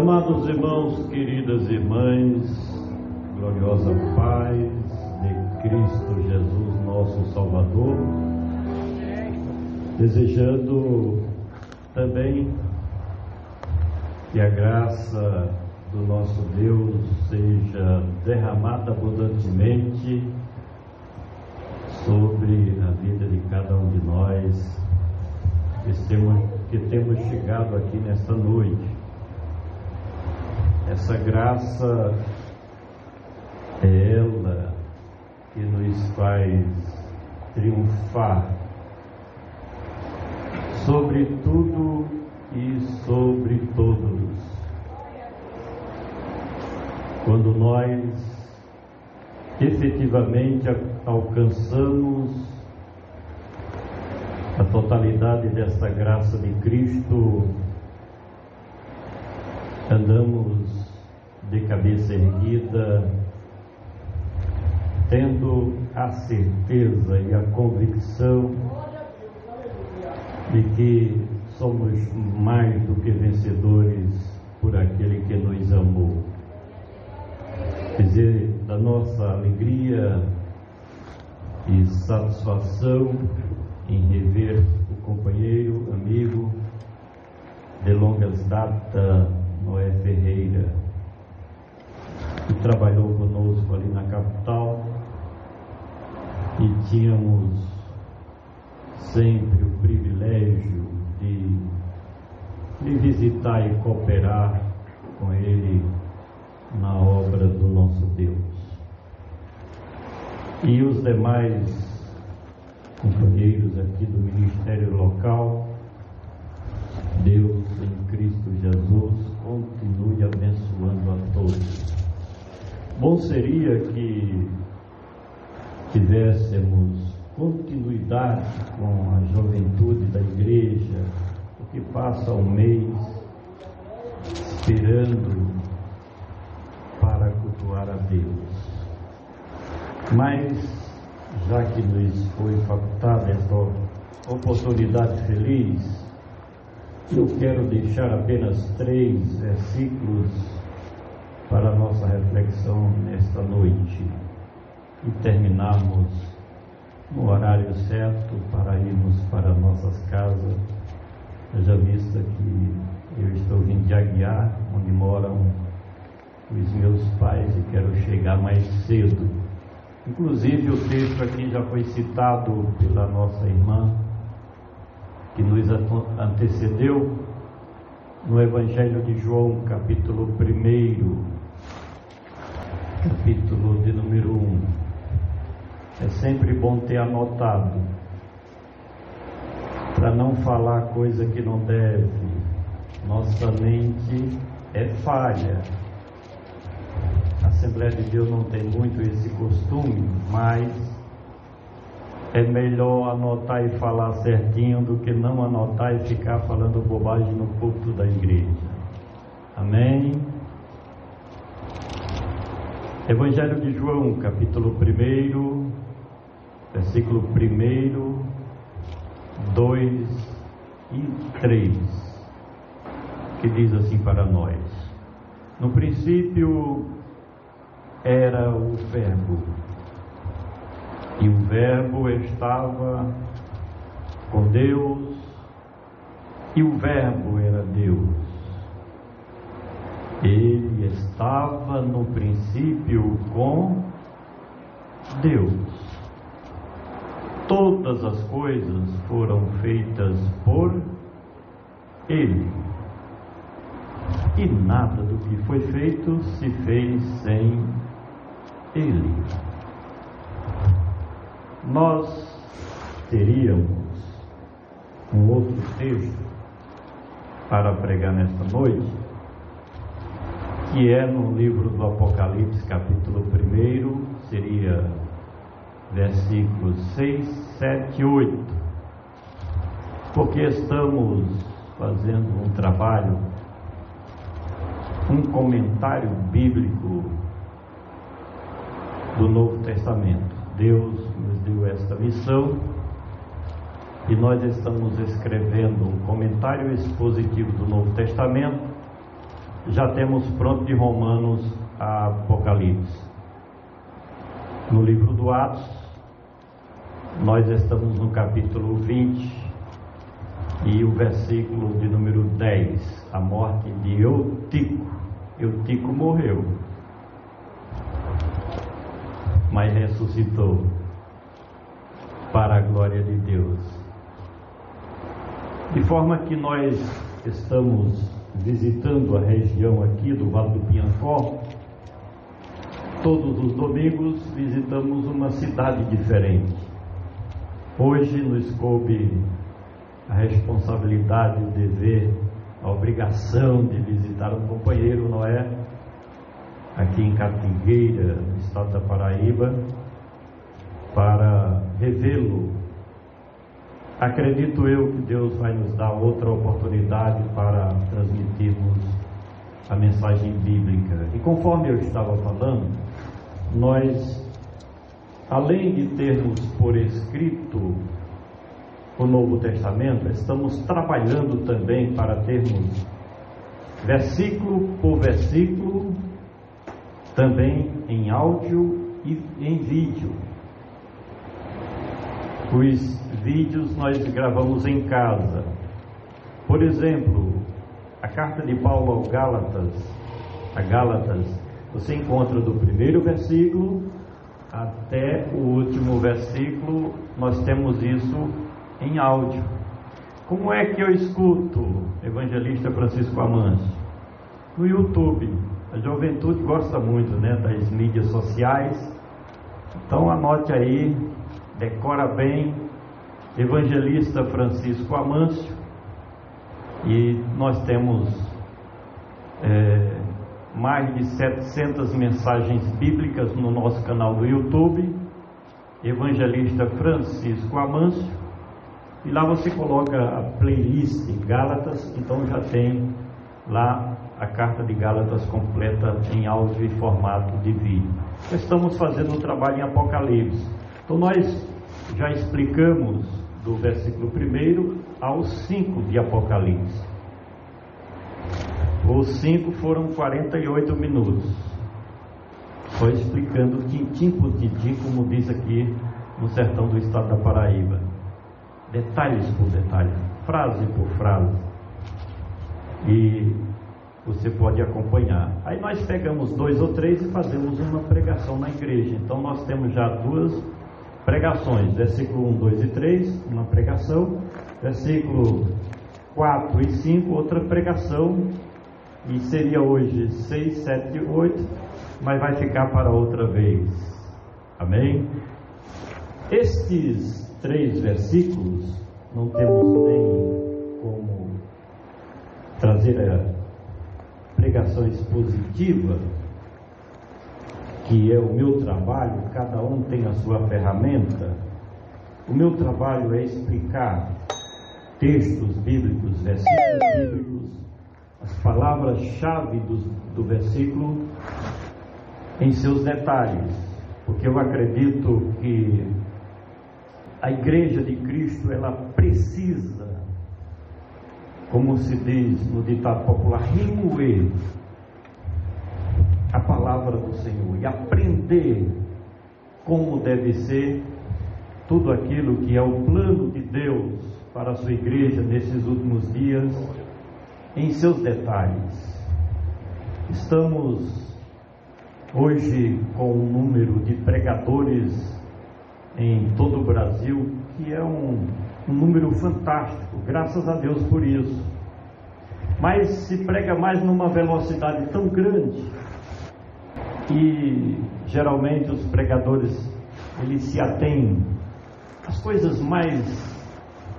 Amados irmãos, queridas irmãs, gloriosa paz de Cristo Jesus, nosso Salvador, desejando também que a graça do nosso Deus seja derramada abundantemente sobre a vida de cada um de nós que temos chegado aqui nesta noite. Essa graça é ela que nos faz triunfar sobre tudo e sobre todos. Quando nós efetivamente alcançamos a totalidade desta graça de Cristo, andamos de cabeça erguida, tendo a certeza e a convicção de que somos mais do que vencedores por aquele que nos amou. Quer dizer, da nossa alegria e satisfação em rever o companheiro, amigo de longas datas, Noé Ferreira, que trabalhou conosco ali na capital, e tínhamos sempre o privilégio de visitar e cooperar com ele na obra do nosso Deus. E os demais companheiros aqui do ministério local, Deus em Cristo Jesus continue abençoando a todos. Bom seria que tivéssemos continuidade com a juventude da igreja, que passa um mês esperando para cultuar a Deus. Mas já que nos foi facultada esta oportunidade feliz, eu quero deixar apenas 3 versículos para a nossa reflexão nesta noite e terminarmos no horário certo para irmos para nossas casas. Já vista que eu estou vindo de Aguiar, onde moram os meus pais, e quero chegar mais cedo. Inclusive o texto aqui já foi citado pela nossa irmã que nos antecedeu, no Evangelho de João, capítulo 1, capítulo de número 1. É sempre bom ter anotado, para não falar coisa que não deve. Nossa mente é falha. A Assembleia de Deus não tem muito esse costume, mas é melhor anotar e falar certinho do que não anotar e ficar falando bobagem no púlpito da igreja. Amém? Evangelho de João, capítulo 1, versículo 1, 2 e 3, que diz assim para nós: no princípio era o Verbo, e o Verbo estava com Deus, e o Verbo era Deus. Ele estava no princípio com Deus. Todas as coisas foram feitas por Ele, e nada do que foi feito se fez sem Ele. Nós teríamos um outro texto para pregar nesta noite, que é no livro do Apocalipse, capítulo 1, seria versículos 6, 7 e 8, porque estamos fazendo um trabalho, um comentário bíblico do Novo Testamento. Deus nos deu esta missão e nós estamos escrevendo um comentário expositivo do Novo Testamento já temos pronto de Romanos a Apocalipse. No livro do Atos, nós estamos no capítulo 20 e o versículo de número 10, a morte de Eutico. Eutico morreu, mas ressuscitou para a glória de Deus. De forma que nós estamos visitando a região aqui do Vale do Piancó. Todos os domingos visitamos uma cidade diferente. Hoje nos coube a responsabilidade, o dever, a obrigação de visitar um companheiro, não é? Aqui em Catingueira, no estado da Paraíba, para revê-lo. Acredito eu que Deus vai nos dar outra oportunidade para transmitirmos a mensagem bíblica. E conforme eu estava falando, nós, além de termos por escrito o Novo Testamento, estamos trabalhando também para termos versículo por versículo, também em áudio e em vídeo. Os vídeos nós gravamos em casa. Por exemplo, a carta de Paulo a Gálatas, você encontra do primeiro versículo até o último versículo, nós temos isso em áudio. Como é que eu escuto Evangelista Francisco Amâncio? No YouTube. A juventude gosta muito, né, das mídias sociais. Então anote aí, decora bem, Evangelista Francisco Amâncio, e nós temos mais de 700 mensagens bíblicas no nosso canal do YouTube, Evangelista Francisco Amâncio, e lá você coloca a playlist Gálatas, então já tem lá a carta de Gálatas completa em áudio e formato de vídeo. Estamos fazendo um trabalho em Apocalipse. Então nós já explicamos do versículo 1 ao 5 de Apocalipse. Os 5 foram 48 minutos, só explicando tintim por tintim, como diz aqui no sertão do estado da Paraíba, detalhes por detalhe, frase por frase, e você pode acompanhar. Aí nós pegamos 2 ou 3 e fazemos uma pregação na igreja. Então nós temos já 2 pregações, versículo 1, 2 e 3, uma pregação, versículo 4 e 5, outra pregação, e seria hoje 6, 7 e 8, mas vai ficar para outra vez. Amém? Estes 3 versículos, não temos nem como trazer a pregação expositiva, que é o meu trabalho, cada um tem a sua ferramenta. O meu trabalho é explicar textos bíblicos, versículos bíblicos, as palavras-chave do versículo em seus detalhes, porque eu acredito que a igreja de Cristo, ela precisa, como se diz no ditado popular, remoer a palavra do Senhor e aprender como deve ser tudo aquilo que é o plano de Deus para a sua igreja nesses últimos dias, em seus detalhes. Estamos hoje com um número de pregadores em todo o Brasil que é um número fantástico, graças a Deus por isso. Mas se prega mais numa velocidade tão grande, e geralmente os pregadores, eles se atêm às coisas mais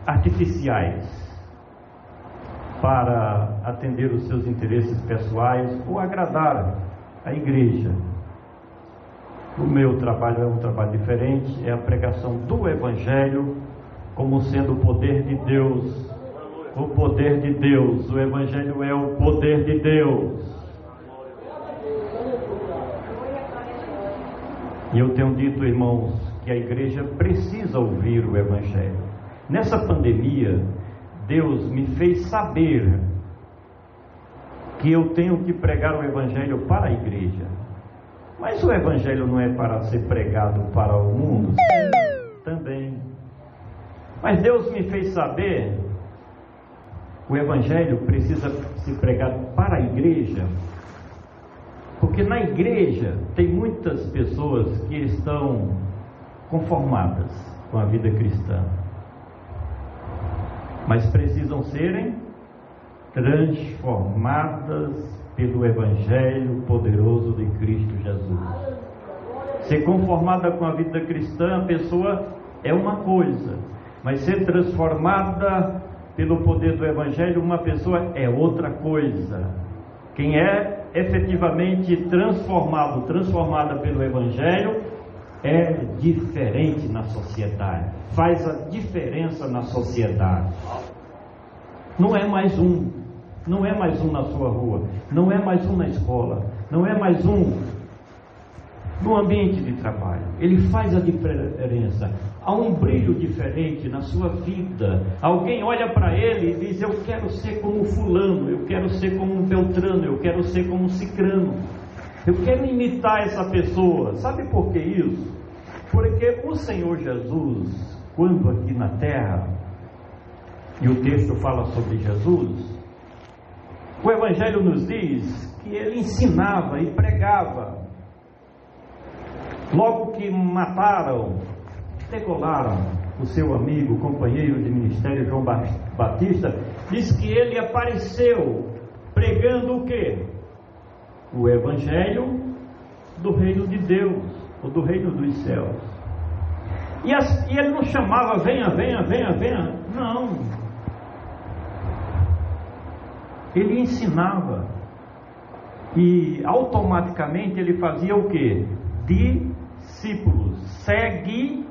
artificiais para atender os seus interesses pessoais ou agradar a igreja. O meu trabalho é um trabalho diferente, é a pregação do Evangelho como sendo o poder de Deus. O poder de Deus, o Evangelho é o poder de Deus. E eu tenho dito, irmãos, que a igreja precisa ouvir o Evangelho. Nessa pandemia, Deus me fez saber que eu tenho que pregar o Evangelho para a igreja. Mas o Evangelho não é para ser pregado para o mundo? Também. Mas Deus me fez saber, o Evangelho precisa ser pregado para a igreja, porque na igreja tem muitas pessoas que estão conformadas com a vida cristã, mas precisam serem transformadas pelo Evangelho poderoso de Cristo Jesus. Ser conformada com a vida cristã, a pessoa é uma coisa, mas ser transformada pelo poder do Evangelho, uma pessoa é outra coisa. Quem é efetivamente transformada pelo Evangelho, é diferente na sociedade, faz a diferença na sociedade. Não é mais um na sua rua, não é mais um na escola, não é mais um no ambiente de trabalho. Ele faz a diferença. Há um brilho diferente na sua vida. Alguém olha para ele e diz: eu quero ser como fulano, eu quero ser como Beltrano, eu quero ser como Cicrano, eu quero imitar essa pessoa. Sabe por que isso? Porque o Senhor Jesus, quando aqui na terra, e o texto fala sobre Jesus, o Evangelho nos diz que ele ensinava e pregava. Logo que mataram, degolaram o seu amigo, companheiro de ministério João Batista, diz que ele apareceu pregando o quê? O Evangelho do reino de Deus, ou do reino dos céus. E ele não chamava venha, não. Ele ensinava, e automaticamente ele fazia o quê? Discípulos, seguidores.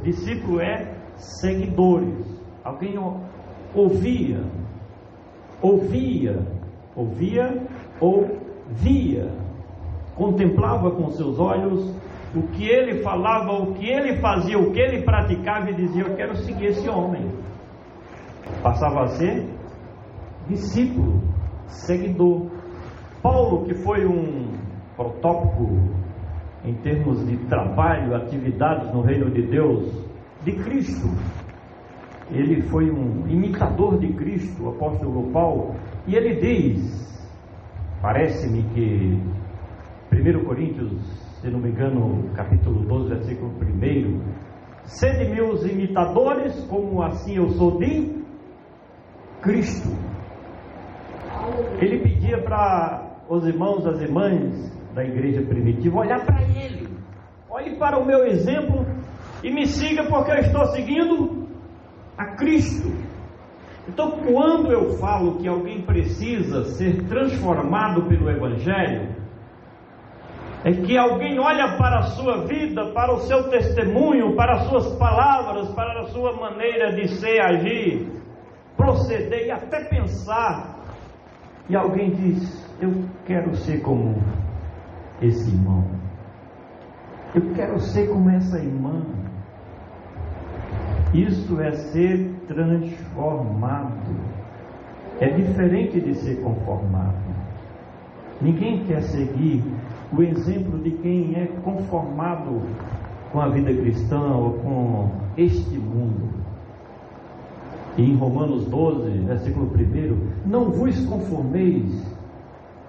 Discípulo é seguidores. Alguém ouvia ou via, contemplava com seus olhos o que ele falava, o que ele fazia, o que ele praticava, e dizia: eu quero seguir esse homem. Passava a ser discípulo, seguidor. Paulo, que foi um protótipo em termos de trabalho, atividades no reino de Deus, de Cristo, ele foi um imitador de Cristo, o apóstolo Paulo, e ele diz, parece-me que 1 Coríntios, se não me engano, capítulo 12, versículo 1: sede meus imitadores, como assim eu sou de Cristo. Ele pedia para os irmãos, as irmãs da igreja primitiva, olhar para ele, olhe para o meu exemplo e me siga, porque eu estou seguindo a Cristo. Então, quando eu falo que alguém precisa ser transformado pelo Evangelho, é que alguém olha para a sua vida, para o seu testemunho, para as suas palavras, para a sua maneira de ser, agir, proceder e até pensar, e alguém diz: eu quero ser como esse irmão, eu quero ser como essa irmã. Isso é ser transformado, é diferente de ser conformado. Ninguém quer seguir o exemplo de quem é conformado com a vida cristã ou com este mundo. E em Romanos 12, versículo 1: não vos conformeis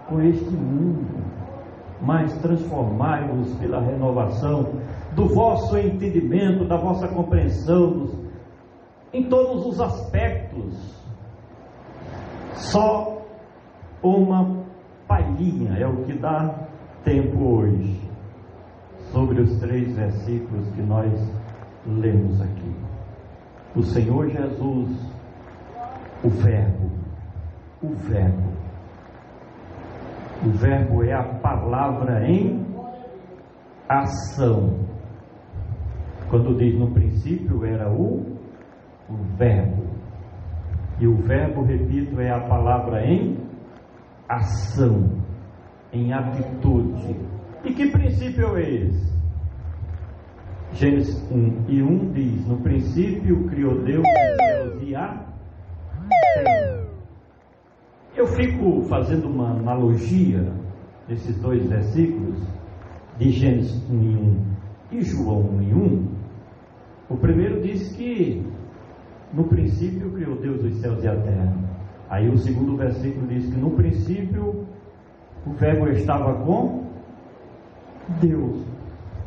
com este mundo, mas transformai-vos pela renovação do vosso entendimento, da vossa compreensão, em todos os aspectos. Só uma palhinha é o que dá tempo hoje sobre os 3 versículos que nós lemos aqui. O Senhor Jesus, o Verbo é a palavra em ação. Quando diz no princípio era o Verbo, e o Verbo, repito, é a palavra em ação, em atitude. E que princípio é esse? Gênesis 1:1 diz: no princípio criou Deus os céus e a terra. Eu fico fazendo uma analogia desses dois versículos de Gênesis 1:1 e João 1:1. O primeiro diz que no princípio criou Deus os céus e a terra. Aí o segundo versículo diz que no princípio o verbo estava com Deus.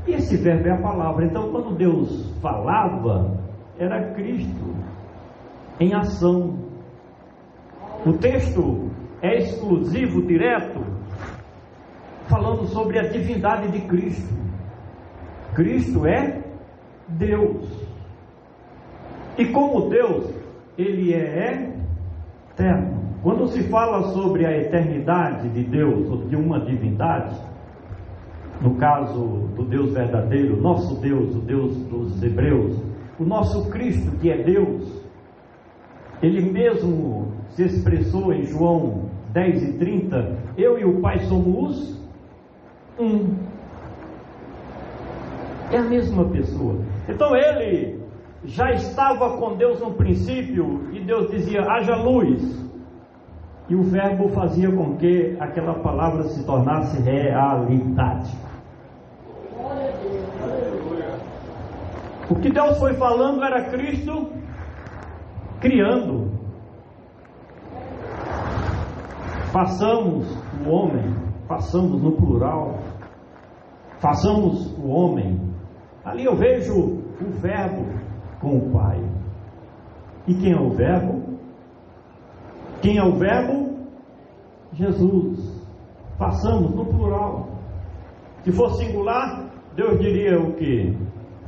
E esse verbo é a palavra. Então quando Deus falava, era Cristo em ação. O texto é exclusivo, direto, falando sobre a divindade de Cristo. Cristo é Deus. E como Deus, Ele é eterno. Quando se fala sobre a eternidade de Deus, ou de uma divindade, no caso do Deus verdadeiro, nosso Deus, o Deus dos Hebreus, o nosso Cristo que é Deus, Ele mesmo se expressou em João 10:30, eu e o Pai somos um. É a mesma pessoa. Então Ele já estava com Deus no princípio, e Deus dizia, haja luz, e o verbo fazia com que aquela palavra se tornasse realidade. O que Deus foi falando era Cristo criando. Façamos o homem, façamos no plural, façamos o homem. Ali eu vejo o verbo com o Pai. E quem é o verbo? Quem é o verbo? Jesus. Façamos no plural. Se for singular, Deus diria o quê?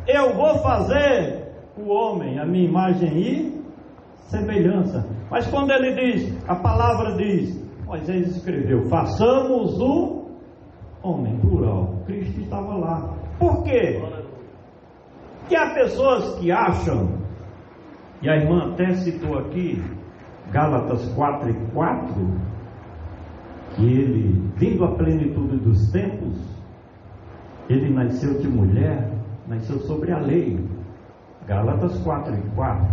Eu vou fazer o homem, a minha imagem e semelhança. Mas quando ele diz, a palavra diz, Moisés escreveu, façamos o homem, plural. Cristo estava lá. Por quê? Que há pessoas que acham, e a irmã até citou aqui, Gálatas 4:4, que ele, vindo à plenitude dos tempos, ele nasceu de mulher, nasceu sobre a lei. Gálatas 4:4.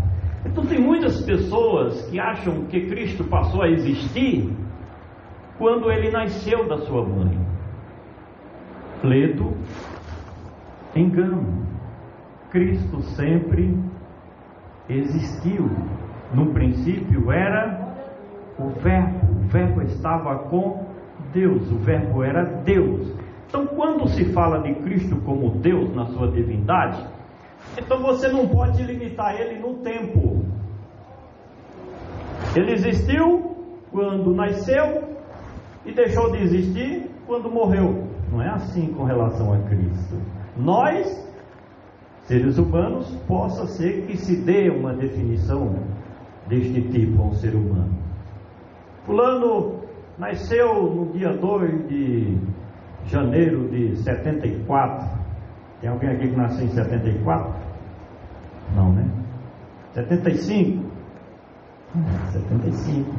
Então tem muitas pessoas que acham que Cristo passou a existir quando ele nasceu da sua mãe. Pleito, engano. Cristo sempre existiu. No princípio era o verbo estava com Deus, o verbo era Deus. Então quando se fala de Cristo como Deus na sua divindade, então você não pode limitar ele no tempo. Ele existiu quando nasceu e deixou de existir quando morreu. Não é assim com relação a Cristo. Nós, seres humanos, possa ser que se dê uma definição deste tipo a um ser humano. Fulano nasceu no dia 2 de janeiro de 74. Tem alguém aqui que nasceu em 74? Não, né? 75? 75.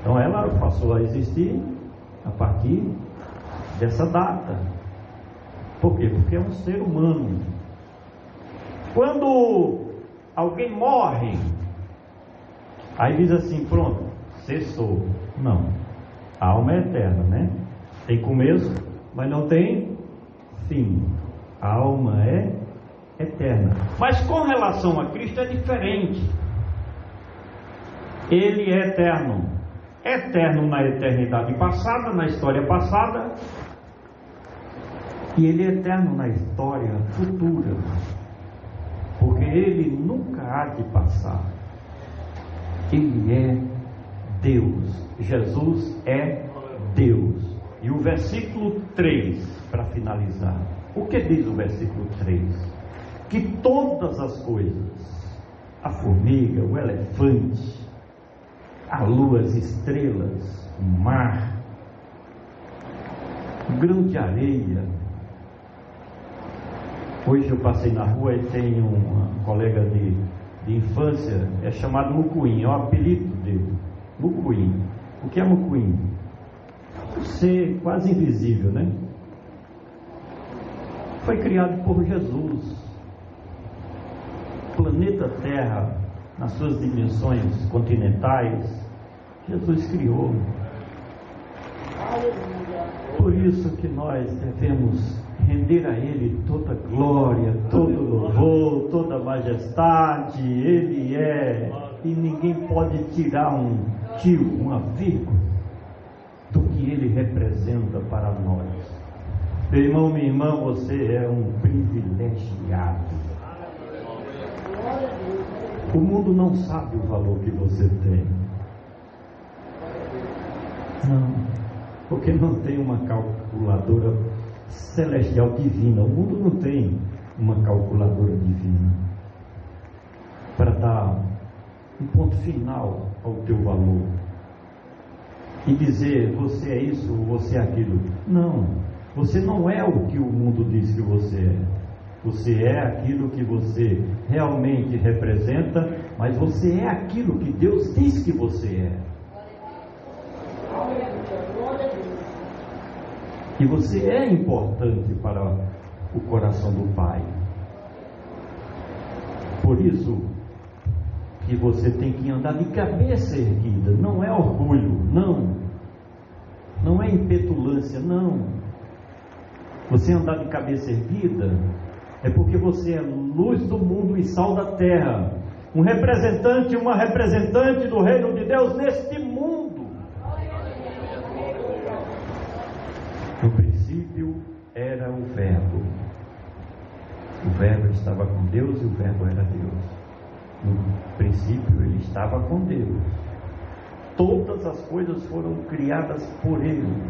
Então ela passou a existir a partir dessa data. Por quê? Porque é um ser humano. Quando alguém morre, aí diz assim, pronto, cessou. Não, a alma é eterna, né? Tem começo, mas não tem fim. A alma é eterna. Mas com relação a Cristo é diferente. Ele é eterno. Eterno na eternidade passada, na história passada, e Ele é eterno na história futura, porque Ele nunca há de passar. Ele é Deus. Jesus é Deus. E o versículo 3, para finalizar, o que diz o versículo 3? Que todas as coisas, a formiga, o elefante, a lua, as estrelas, o mar, o grão de areia. Hoje eu passei na rua e tem uma colega de infância, é chamado Mucuim, é o apelido dele, Mucuim. O que é Mucuim? Um ser quase invisível, né? Foi criado por Jesus. O planeta Terra, nas suas dimensões continentais, Jesus criou. Por isso que nós devemos render a Ele toda glória, todo louvor, toda majestade. Ele é, e ninguém pode tirar um tio, uma vírgula do que Ele representa para nós. Meu irmão, minha irmã, você é um privilegiado. O mundo não sabe o valor que você tem. Não, porque não tem uma calculadora celestial divina. O mundo não tem uma calculadora divina para dar um ponto final ao teu valor e dizer você é isso ou você é aquilo. Não, você não é o que o mundo diz que você é. Você é aquilo que você realmente representa, mas você é aquilo que Deus diz que você é. E você é importante para o coração do Pai. Por isso que você tem que andar de cabeça erguida. Não é orgulho, não. Não é impetulância, não. Você andar de cabeça erguida é porque você é luz do mundo e sal da terra. Um representante, uma representante do reino de Deus neste mundo. No princípio era o Verbo. O Verbo estava com Deus e o Verbo era Deus. No princípio ele estava com Deus. Todas as coisas foram criadas por Ele.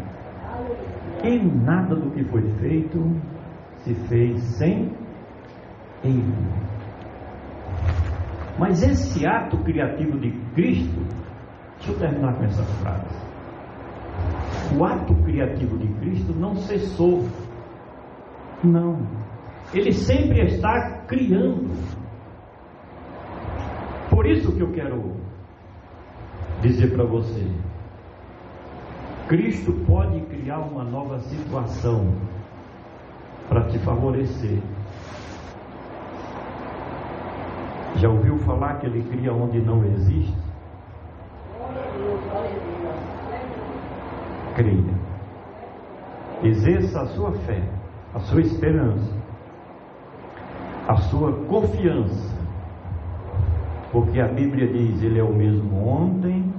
E nada do que foi feito se fez sem Ele. Mas esse ato criativo de Cristo, deixa eu terminar com essa frase. O ato criativo de Cristo não cessou. Não. Ele sempre está criando. Por isso que eu quero dizer para você: Cristo pode criar uma nova situação para te favorecer. Já ouviu falar que Ele cria onde não existe? Creia. Exerça a sua fé, a sua esperança, a sua confiança. Porque a Bíblia diz: Ele é o mesmo ontem,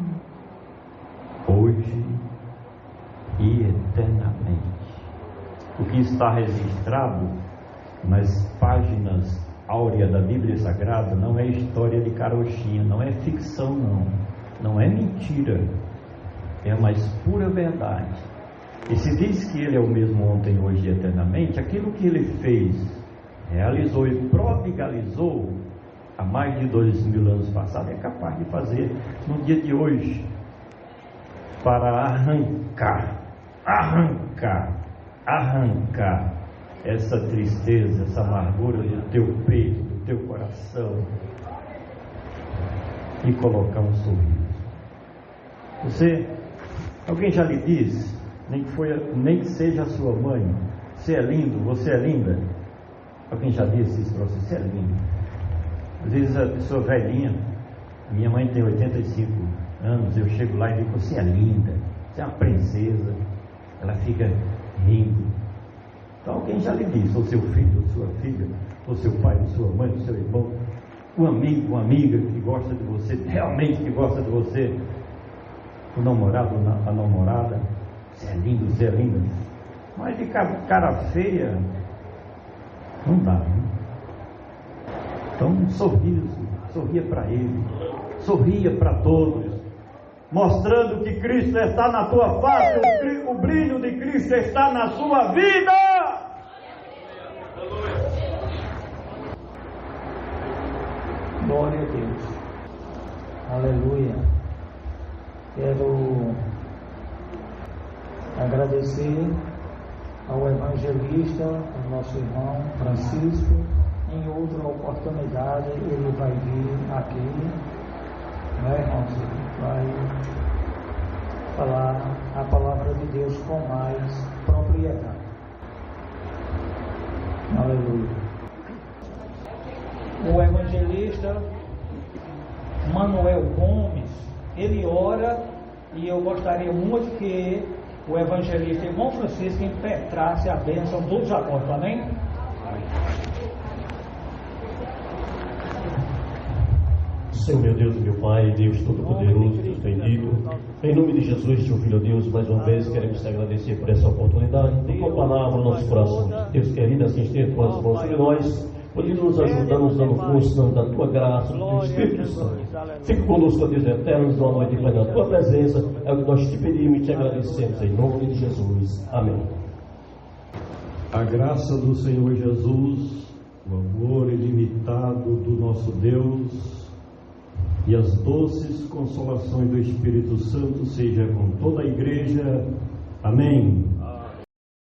hoje e eternamente. O que está registrado nas páginas áureas da Bíblia Sagrada não é história de carochinha, não é ficção, não é mentira, é a mais pura verdade. E se diz que Ele é o mesmo ontem, hoje e eternamente, aquilo que Ele fez, realizou e prodigalizou há mais de 2000 anos passados, é capaz de fazer no dia de hoje, para arrancar essa tristeza, essa amargura do teu peito, do teu coração, e colocar um sorriso. Alguém já lhe disse, nem que seja a sua mãe, você é lindo, você é linda? Alguém já disse isso para você? Você é lindo. Às vezes a pessoa velhinha, minha mãe tem 85 anos, eu chego lá e digo: você é linda, você é uma princesa. Ela fica rindo. Então alguém já lhe disse, ou seu filho, ou sua filha, ou seu pai, ou sua mãe, ou seu irmão, um amigo, uma amiga que gosta de você, realmente que gosta de você, o namorado, a namorada: você é lindo, você é linda. Mas de cara feia não dá, né? Então um sorriso, sorria para Ele, sorria para todos, mostrando que Cristo está na tua face, o brilho de Cristo está na sua vida. Glória a Deus. Aleluia. Quero agradecer ao evangelista, ao nosso irmão Francisco. Em outra oportunidade ele vai vir aqui, né, irmãos? Ele vai falar a palavra de Deus com mais propriedade. Aleluia. O evangelista Manuel Gomes, ele ora E eu gostaria muito que o evangelista irmão Francisco impetrasse a bênção dos apóstolos. Amém? Senhor meu Deus e meu Pai, Deus Todo-Poderoso, Deus bendito, em nome de Jesus, teu Filho Deus, mais uma vez queremos te agradecer por essa oportunidade, por tua palavra no nosso coração. Deus querido, assim estende tuas mãos sobre nós, podendo nos ajudar, nos dando força da tua graça, do teu Espírito Santo. Fique conosco, Deus eterno, nos dá uma noite plena na tua presença, é o que nós te pedimos e te agradecemos, em nome de Jesus. Amém. A graça do Senhor Jesus, o amor ilimitado do nosso Deus e as doces consolações do Espírito Santo seja com toda a igreja. Amém.